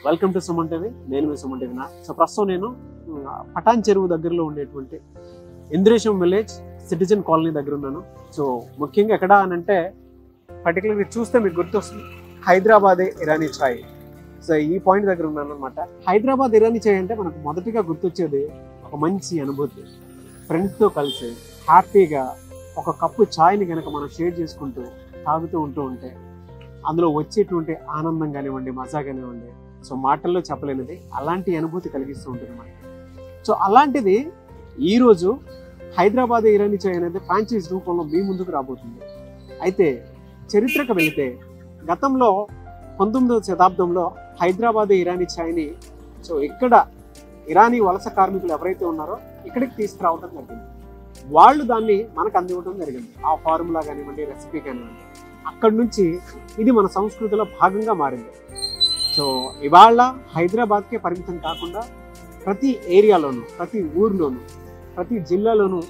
Welcome to Suman TV. నేను మీ Suman TV. So ప్రస్తుతం నేను పటాన్ చెరువు దగ్గరలో ఉండేటువంటి ఇంద్రేశం విలేజ్ సిటిజన్ కాలనీ దగ్గర ఉన్నాను. సో ముఖ్యంగా ఎక్కడ అని అంటే పర్టికులర్గా చూస్తే మీకు గుర్తొస్తుంది హైదరాబాదే ఇరానీ చాయ్. సో ఈ పాయింట్ దగ్గర ఉన్నాను అనమాట. హైదరాబాద్ ఇరానీ చాయ్ అంటే మనకు మొదటిగా గుర్తొచ్చేది ఒక మంచి అనుభూతి. ఫ్రెండ్స్తో కలిసి హ్యాపీగా ఒక కప్పు ఛాయ్ని కనుక మనం షేర్ చేసుకుంటూ తాగుతూ ఉంటే అందులో వచ్చేటువంటి ఆనందం కానివ్వండి, మజా కానివ్వండి, సో మాటల్లో చెప్పలేనిది, అలాంటి అనుభూతి కలిగిస్తూ ఉంటుంది మనకి. సో అలాంటిది ఈరోజు హైదరాబాద్ ఇరానీ చాయ్ అనేది ఫ్రాంచైజ్ రూపంలో మీ ముందుకు రాబోతుంది. అయితే చరిత్రకు వెళితే గతంలో 19వ శతాబ్దంలో హైదరాబాద్ ఇరానీ చాయ్ని సో ఇక్కడ ఇరానీ వలస కార్మికులు ఎవరైతే ఉన్నారో ఇక్కడికి తీసుకురావడం జరిగింది. వాళ్ళు దాన్ని మనకు అందివ్వడం జరిగింది. ఆ ఫార్ములా కానివ్వండి, రెసిపీ కానివ్వండి, అక్కడి నుంచి ఇది మన సంస్కృతిలో భాగంగా మారింది. సో ఇవాళ హైదరాబాద్కే పరిమితం కాకుండా ప్రతి ఏరియాలోనూ, ప్రతి ఊర్లోనూ, ప్రతి జిల్లాలోనూ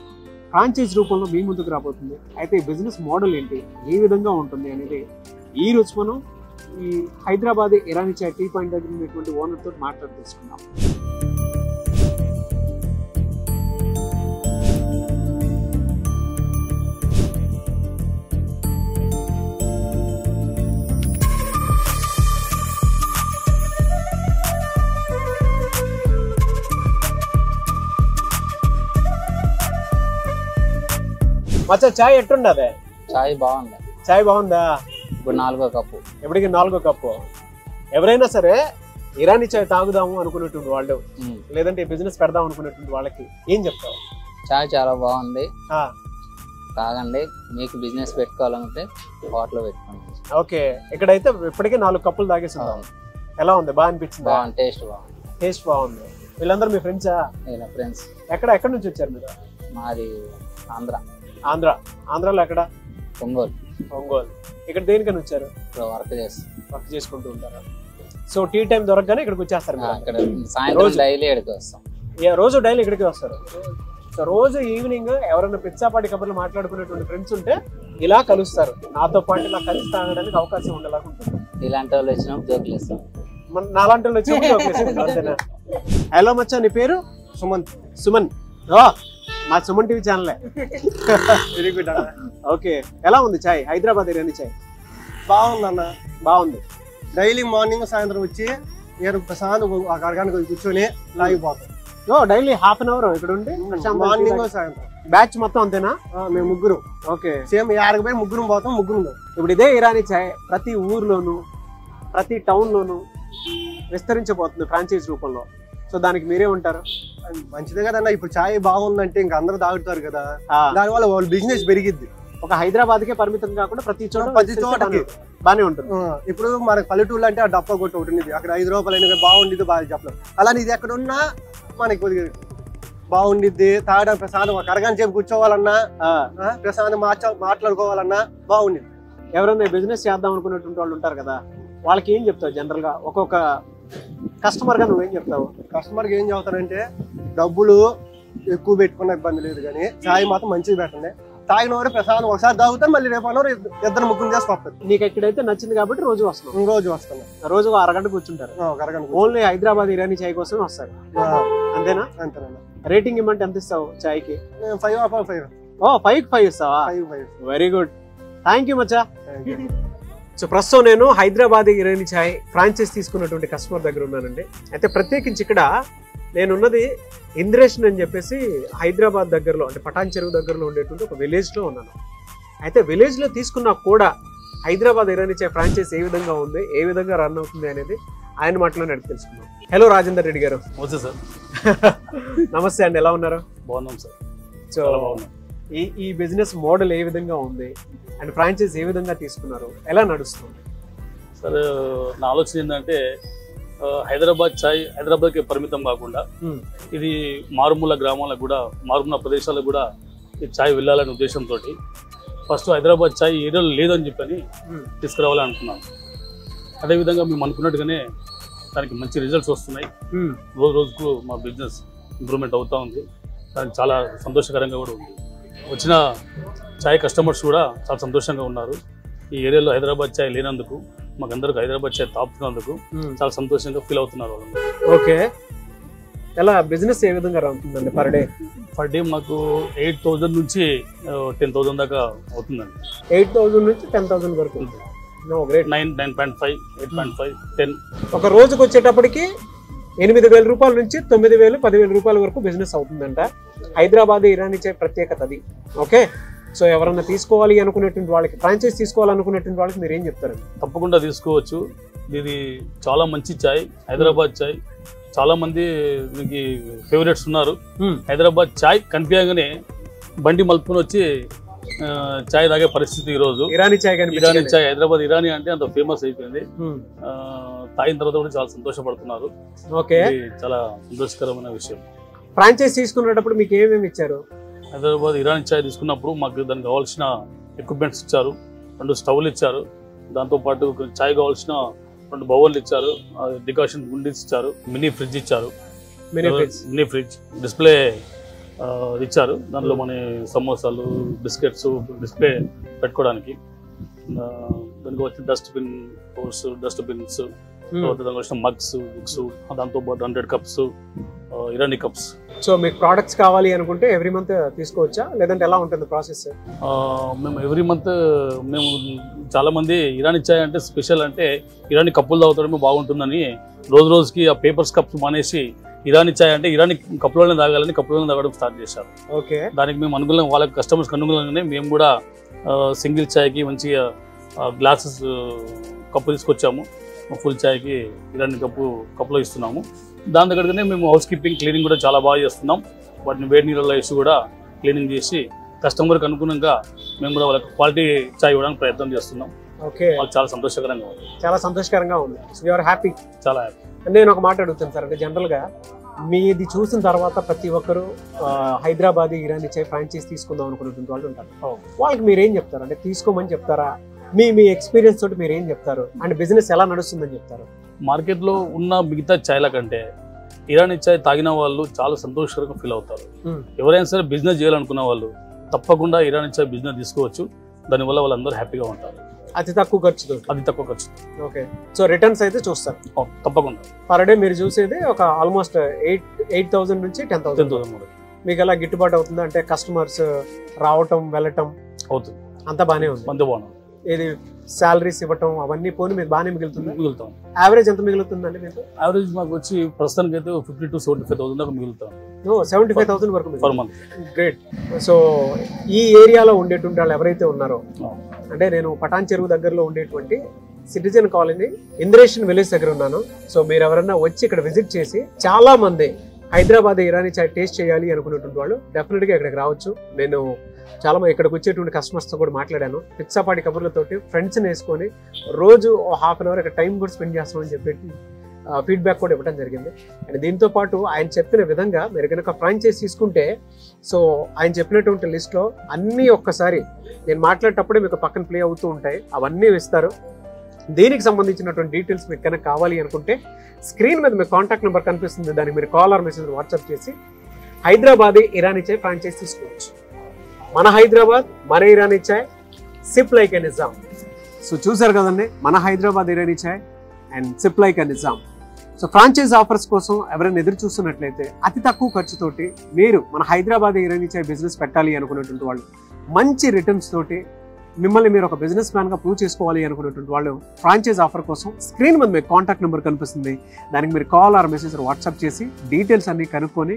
ఫ్రాంచైజ్ రూపంలో మీ ముందుకు రాబోతుంది. అయితే ఈ బిజినెస్ మోడల్ ఏంటి, ఏ విధంగా ఉంటుంది అనేది ఈ రోజు మనం ఈ హైదరాబాద్ ఇరానీ చాయ్ టీ పాయింట్ దగ్గర ఉన్నటువంటి ఓనర్తో మాట్లాడి తెలుసుకుందాం. మచ్చా చాయ్ ఎట్టుండదే? చాయ్ బాగుంది. చాయ్ బాగుందా? ఇప్పుడు 4వ కప్పు. ఎప్పటికి 4వ కప్పు. ఎవరైనా సరే ఇరానీ చాయ్ తాగుదాము అనుకునేటువంటి వాళ్ళు, లేదంటే బిజినెస్ పెడదాం అనుకునేటువంటి వాళ్ళకి ఏం చెప్తావు? చాయ్ చాలా బాగుంది, తాగండి. మీకు బిజినెస్ పెట్టుకోవాలంటే హోటల్ పెట్టుకోండి. ఓకే, ఇక్కడైతే ఇప్పటికే 4 కప్పులు తాగేస్తున్నాం. ఎలా ఉంది? బాగా అనిపించింది? బాగుంది, టేస్ట్ బాగుంది. టేస్ట్ బాగుంది. వీళ్ళందరూ మీ ఫ్రెండ్సా? నేను ఫ్రెండ్స్. ఎక్కడి నుంచి వచ్చారు మీరు? మాది ఆంధ్ర. ఆంధ్రాలో ఎక్కడ? ఒంగోలు. ఇక్కడ దేనికని వచ్చారు? వర్క్ చేసుకుంటూ ఉంటారు. సో టీ టైం దొరకగానే ఇక్కడికి వచ్చేస్తారు. ఇక్కడ సాయంత్రం డైలీ ఇక్కడికి వస్తాం. రోజు డైలీ ఇక్కడికి వస్తారు. సో రోజు ఈవినింగ్ ఎవరైనా పిచ్చాపాటి కబుర్లు మాట్లాడుకునేటువంటి ఫ్రెండ్స్ ఉంటే ఇలా కలుస్తారు. నాతో పాటు ఇలా కలిసి తాగడానికి అవకాశం ఉండేలాగా ఉంటుంది. ఇలాంటి వాళ్ళు వచ్చినప్పుడు జోకులు ఇస్తాం. నాలాంటి వాళ్ళు వచ్చినప్పుడు. హలో మచ్చా, నీ పేరు? సుమన్. మా సుమన్ టీవీ ఛానలే. వెరీ గుడ్ అన్న. ఓకే, ఎలా ఉంది చాయ్? హైదరాబాద్ ఇరానీ చాయ్ బాగుంది అన్న. బాగుంది. డైలీ మార్నింగ్ సాయంత్రం వచ్చి నేను ప్రశాంత్ ఒక అరగంటకు కూర్చొని లాగిపోతాం. డైలీ హాఫ్ అన్ అవర్ ఇక్కడ ఉండి మార్నింగ్ సాయంత్రం. బ్యాచ్ మొత్తం అంతేనా? మేము ముగ్గురు. ఓకే, సేమ్ 50 పోయి ముగ్గురు పోతాం. ఇప్పుడు ఇదే ఇరానీ చాయ్ ప్రతి ఊర్లోను, ప్రతి టౌన్ లోను విస్తరించబోతుంది ఫ్రాంచైజ్ రూపంలో. సో దానికి మీరే ఉంటారు. మంచిదే కదన్న. ఇప్పుడు చాయ్ బాగుందంటే ఇంకా అందరూ తాగుతారు కదా, దానివల్ల వాళ్ళ బిజినెస్ పెరిగిద్ది. ఒక హైదరాబాద్ కే పరిమితం కాకుండా ప్రతి చోటకి బానే ఉంటుంది. ఇప్పుడు మనకి పల్లెటూళ్ళు అంటే ఆ డప్ప కొట్టి ఒకటి ఉంది, అక్కడ 5 రూపాయలు అయినా బాగుండిద్ది, బాగా చెప్పలేదు. అలానే ఇది ఎక్కడ ఉన్నా మనకి కొద్దిగా బాగుండిద్ది. తాగడం ప్రశాంతం, ఒక అరగంట సేపు కూర్చోవాలన్నా, ప్రశాంతం మాట్లాడుకోవాలన్నా బాగుండిద్ది. ఎవరైనా బిజినెస్ చేద్దాం అనుకునేటువంటి వాళ్ళు ఉంటారు కదా, వాళ్ళకి ఏం చెప్తావు? జనరల్ గా ఒక్కొక్క కస్టమర్ గా నువ్వేం చెప్తావు? కస్టమర్కి ఏం చెప్తానంటే డబ్బులు ఎక్కువ పెట్టుకున్న ఇబ్బంది లేదు, కానీ చాయ్ మాత్రం మంచిది పెట్టండి. తాగిన వారు ప్రశాంతం ఒకసారి తాగుతాను, మళ్ళీ రేపు అన్న ఇద్దరు ముగ్గురు చేసుకొస్తారు. నీకు ఎక్కడైతే నచ్చింది కాబట్టి రోజు వస్తున్నాం. రోజు వస్తున్నాం. రోజు అరగంట కూర్చుంటారు. ఓన్లీ హైదరాబాద్ ఇరానీ చాయ్ కోసం వస్తారు, అంతేనా? అంతేనా. రేటింగ్ ఇవ్వమంటే ఎంత ఇస్తావు చాయ్కి? 5/5. 5/5 ఇస్తావా? 5/5. Very good, thank you Maccha. So ప్రస్తుతం నేను హైదరాబాద్ ఇరానీ చాయ్ ఫ్రాంచైజ్ తీసుకున్నటువంటి కస్టమర్ దగ్గర ఉన్నానండి. అయితే ప్రత్యేకించి ఇక్కడ నేనున్నది ఇంద్రేషన్ అని చెప్పేసి హైదరాబాద్ దగ్గరలో, అంటే పటాన్ చెరువు దగ్గరలో ఉండేటువంటి ఒక విలేజ్లో ఉన్నాను. అయితే విలేజ్లో తీసుకున్నా కూడా హైదరాబాద్ ఇరానీ చాయ్ ఫ్రాంచైజ్ ఏ విధంగా ఉంది, ఏ విధంగా రన్ అవుతుంది అనేది ఆయన మాటలోనే అడిగి తెలుసుకున్నాం. హలో రాజేందర్ రెడ్డి గారు. సార్. నమస్తే అండి, ఎలా ఉన్నారు? బాగున్నాం సార్. సో ఈ బిజినెస్ మోడల్ ఏ విధంగా ఉంది అండ్ ఫ్రాంచైజ్ ఏ విధంగా తీసుకున్నారు, ఎలా నడుస్తుంది? సార్ నా ఆలోచన ఏంటంటే హైదరాబాద్ చాయ్ హైదరాబాద్కి పరిమితం కాకుండా ఇది మారుమూల గ్రామాలకు కూడా, మారుమూల ప్రదేశాలకు కూడా ఈ చాయ్ వెళ్ళాలనే ఉద్దేశంతో ఫస్ట్ హైదరాబాద్ చాయ్ ఏరియాలో లేదని చెప్పని తీసుకురావాలని అనుకున్నాం. అదేవిధంగా మేము అనుకున్నట్టుగానే దానికి మంచి రిజల్ట్స్ వస్తున్నాయి. రోజు రోజుకు మా బిజినెస్ ఇంప్రూవ్మెంట్ అవుతూ ఉంది. దానికి చాలా సంతోషకరంగా కూడా ఉంది. వచ్చిన చాయ్ కస్టమర్స్ కూడా చాలా సంతోషంగా ఉన్నారు. ఈ ఏరియాలో హైదరాబాద్ చాయ్ లేనందుకు మాకందరికి హైదరాబాద్ చాయ్ తాపుతున్నందుకు చాలా సంతోషంగా ఫీల్ అవుతున్నారు వాళ్ళు. ఓకే, ఎలా బిజినెస్ ఏ విధంగా ఉంటుందండి పర్ డే మాకు 8,000 నుంచి 10,000 దాకా అవుతుందండి. 8,000 నుంచి 10,000 వరకు. 9.5, 8.5, 10. ఒక రోజుకి వచ్చేటప్పటికి 8,000 రూపాయల నుంచి 9,000, 10,000 రూపాయల వరకు బిజినెస్ అవుతుందంట. హైదరాబాద్ ఇరానీ చాయ్ ప్రత్యేకత అది. ఓకే, సో ఎవరన్నా తీసుకోవాలి అనుకునేటువంటి వాళ్ళకి, ఫ్రాంచైజ్ తీసుకోవాలనుకునేటువంటి వాళ్ళకి మీరు ఏం చెప్తారు? తప్పకుండా తీసుకోవచ్చు. ఇది చాలా మంచి చాయ్, హైదరాబాద్ చాయ్. చాలా మంది మీకు ఫేవరెట్స్ ఉన్నారు. హైదరాబాద్ చాయ్ కనిపించగానే బండి మలుపుకొని వచ్చి చాయ్ తాగే పరిస్థితి ఈ రోజు. ఇరానీ చాయ్, హైదరాబాద్ ఇరానీ అంటే అంత ఫేమస్ అయిపోయింది. తాగిన తర్వాత కూడా చాలా సంతోషపడుతున్నారు. ఓకే, చాలా సంతోషకరమైన విషయం. ఫ్రాంచైజ్ తీసుకునేటప్పుడు మీకు ఏమేమి ఇచ్చారు? హైదరాబాద్ ఇరానీ చాయ్ తీసుకున్నప్పుడు మాకు దానికి కావాల్సిన ఎక్విప్మెంట్స్ ఇచ్చారు. 2 స్టవ్లు ఇచ్చారు. దాంతోపాటు చాయ్ కావాల్సిన 2 బౌళ్ళు ఇచ్చారు. డికాషన్ గుండీస్ ఇచ్చారు. మినీ ఫ్రిడ్జ్ ఇచ్చారు. మినీ ఫ్రిడ్జ్ డిస్ప్లే ఇచ్చారు. దానిలో మన సమోసాలు, బిస్కెట్స్ డిస్ప్లే పెట్టుకోవడానికి. దానికి వచ్చిన డస్ట్బిన్ హోల్స్, డస్ట్బిన్స్, దానికి వచ్చిన మగ్స్, బుక్స్, దాంతోపాటు 100 కప్స్, ఇరానీ కప్స్. సో మీకు ప్రోడక్ట్స్ కావాలి అనుకుంటే ఎవ్రీ మంత్ తీసుకోవచ్చా, లేదంటే ఎలా ఉంటుంది ప్రాసెస్? మేము ఎవ్రీ మంత్ మేము చాలా మంది ఇరానీ చాయ్ అంటే స్పెషల్ అంటే ఇరానీ కప్పులు తాగుతాడమే బాగుంటుందని రోజుకి ఆ పేపర్స్ కప్స్ మానేసి ఇరానీ చాయ్ అంటే ఇరానీ కప్పులోనే తాగాలని కప్పులోనే తాగడం స్టార్ట్ చేశారు. ఓకే, దానికి మేము అనుకూలంగా వాళ్ళ కస్టమర్స్కి అనుకూలంగానే మేము కూడా సింగిల్ చాయ్కి మంచిగా గ్లాసెస్ కప్పు తీసుకొచ్చాము. ఫుల్ చాయ్కి ఇరానీ కప్పులో ఇస్తున్నాము. దాని దగ్గరనే మేము హౌస్ కీపింగ్, క్లీనింగ్ కూడా చాలా బాగా చేస్తున్నాం. వాటిని వేడి నీళ్ళలో వేసి కూడా క్లీనింగ్ చేసి కస్టమర్కి అనుగుణంగా మేము కూడా వాళ్ళకి క్వాలిటీ చాయ్ ఇవ్వడానికి ప్రయత్నం చేస్తున్నాం. ఓకే, చాలా సంతోషకరంగా ఉంది. చాలా సంతోషకరంగా ఉంది. You are happy? చాలా హ్యాపీ. నేను ఒక మాట అడుగుతాను సార్, అంటే జనరల్గా మీది చూసిన తర్వాత ప్రతి ఒక్కరు హైదరాబాద్ ఇరానీ చాయ్ ఫ్రాంచైజ్ తీసుకుందాం అనుకున్నటువంటి వాళ్ళు ఉంటారు. వాళ్ళకి మీరు ఏం చెప్తారు? అంటే తీసుకోమని చెప్తారా? మీ ఎక్స్పీరియన్స్ తోటి మీరు ఏం చెప్తారు? అండ్ బిజినెస్ ఎలా నడుస్తుందని చెప్తారు? మార్కెట్లో ఉన్న మిగతా చాయ్ల కంటే ఇరానీ చాయ్ తాగిన వాళ్ళు చాలా సంతోషకరంగా ఫీల్ అవుతారు. ఎవరైనా సరే బిజినెస్ చేయాలనుకున్న వాళ్ళు తప్పకుండా ఇరానీ చాయ్ బిజినెస్ తీసుకోవచ్చు. దానివల్ల వాళ్ళందరూ హ్యాపీగా ఉంటారు. అతి తక్కువ ఖర్చుతో. ఓకే, సో రిటర్న్స్ అయితే చూస్తారు తప్పకుండా. పర్ డే మీరు చూసేది ఒక ఆల్మోస్ట్ 8,000 నుంచి 10,000. మీకు ఎలా గిట్టుబాటు అవుతుంది? అంటే కస్టమర్స్ రావటం వెళ్ళటం అవుతుంది, అంత బాగానే ఉంది. అంత బాగుంది. ఇది శాలరీస్ ఇవ్వటం అవన్నీ పోనీ మీకు బాగానే మిగులుతుంది? మిగులుతాం. యావరేజ్ ఎంత మిగులుతుందండి మీకు? యావరేజ్ మాకు వచ్చి ప్రస్తుతానికి అయితే 50,000 to 75,000 దాకా మిగులుతాం. 75,000 వరకు పర్ మంత్. గ్రేట్. సో ఈ ఏరియాలో ఉండేటువంటి వాళ్ళు ఎవరైతే ఉన్నారో, అంటే నేను పటాన్ చెరువు దగ్గరలో ఉండేటువంటి సిటిజన్ కాలనీ ఇంద్రేషన్ విలేజ్ దగ్గర ఉన్నాను. సో మీరు ఎవరైనా వచ్చి ఇక్కడ విజిట్ చేసి, చాలా మంది హైదరాబాద్ ఇరానీ చాయ్ టేస్ట్ చేయాలి అనుకునేటువంటి వాళ్ళు డెఫినెట్గా ఇక్కడికి రావచ్చు. నేను చాలా మంది ఇక్కడికి వచ్చేటువంటి కస్టమర్స్తో కూడా మాట్లాడాను. పిచ్చాపాటి కబుర్లతోటి ఫ్రెండ్స్ని వేసుకొని రోజు హాఫ్ అన్ అవర్ ఇక్కడ టైం కూడా స్పెండ్ చేస్తామని చెప్పి ఫీడ్బ్యాక్ కూడా ఇవ్వడం జరిగింది. అండ్ దీంతో పాటు ఆయన చెప్పిన విధంగా మీరు కనుక ఫ్రాంచైజ్ తీసుకుంటే, సో ఆయన చెప్పినటువంటి లిస్ట్లో అన్నీ ఒక్కసారి నేను మాట్లాడేటప్పుడే మీకు పక్కన ప్లే అవుతూ ఉంటాయి, అవన్నీ ఇస్తారు. దీనికి సంబంధించినటువంటి డీటెయిల్స్ మీకు కనుక కావాలి అనుకుంటే స్క్రీన్ మీద మీ కాంటాక్ట్ నెంబర్ కనిపిస్తుంది. దానికి మీరు కాల్ ఆర్ మెసేజ్ వాట్సాప్ చేసి హైదరాబాద్ ఇరానీ చాయ్ ఫ్రాంచైజ్ తీసుకోవచ్చు. మన హైదరాబాద్, మన Irani chai, sip like a Nizam. So చూసారు కదండి, మన Hyderabad Irani chai and sip like a Nizam. So franchise offers కోసం ఎవరైనా ఎదురు చూస్తున్నట్లయితే అతి తక్కువ ఖర్చుతోటి మీరు మన హైదరాబాద్ ఇరానీ చాయ్ బిజినెస్ పెట్టాలి అనుకున్నటువంటి వాళ్ళు, మంచి రిటర్న్స్ తోటి మిమ్మల్ని మీరు ఒక బిజినెస్ మ్యాన్గా ప్రూవ్ చేసుకోవాలి అనుకున్నటువంటి వాళ్ళు ఫ్రాంచైజ్ ఆఫర్ కోసం స్క్రీన్ మీద మీకు కాంటాక్ట్ నెంబర్ కనిపిస్తుంది. దానికి మీరు కాల్ ఆర్ మెసేజ్ వాట్సాప్ చేసి డీటెయిల్స్ అన్ని కనుక్కొని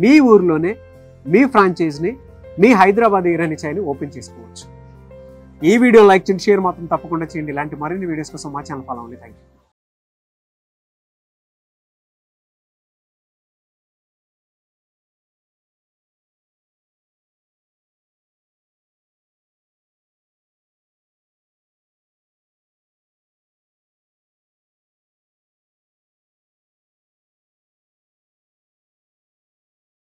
మీ ఊర్లోనే మీ ఫ్రాంచైజ్ని, మీ హైదరాబాద్ ఇరానీ చాయ్ని ఓపెన్ చేసుకోవచ్చు. ఈ వీడియో లైక్ చేయండి, షేర్ మాత్రం తప్పకుండా చేయండి. ఇలాంటి మరిన్ని వీడియోస్ కోసం మా ఛానల్ ఫాలో అవ్వండి. Thank you.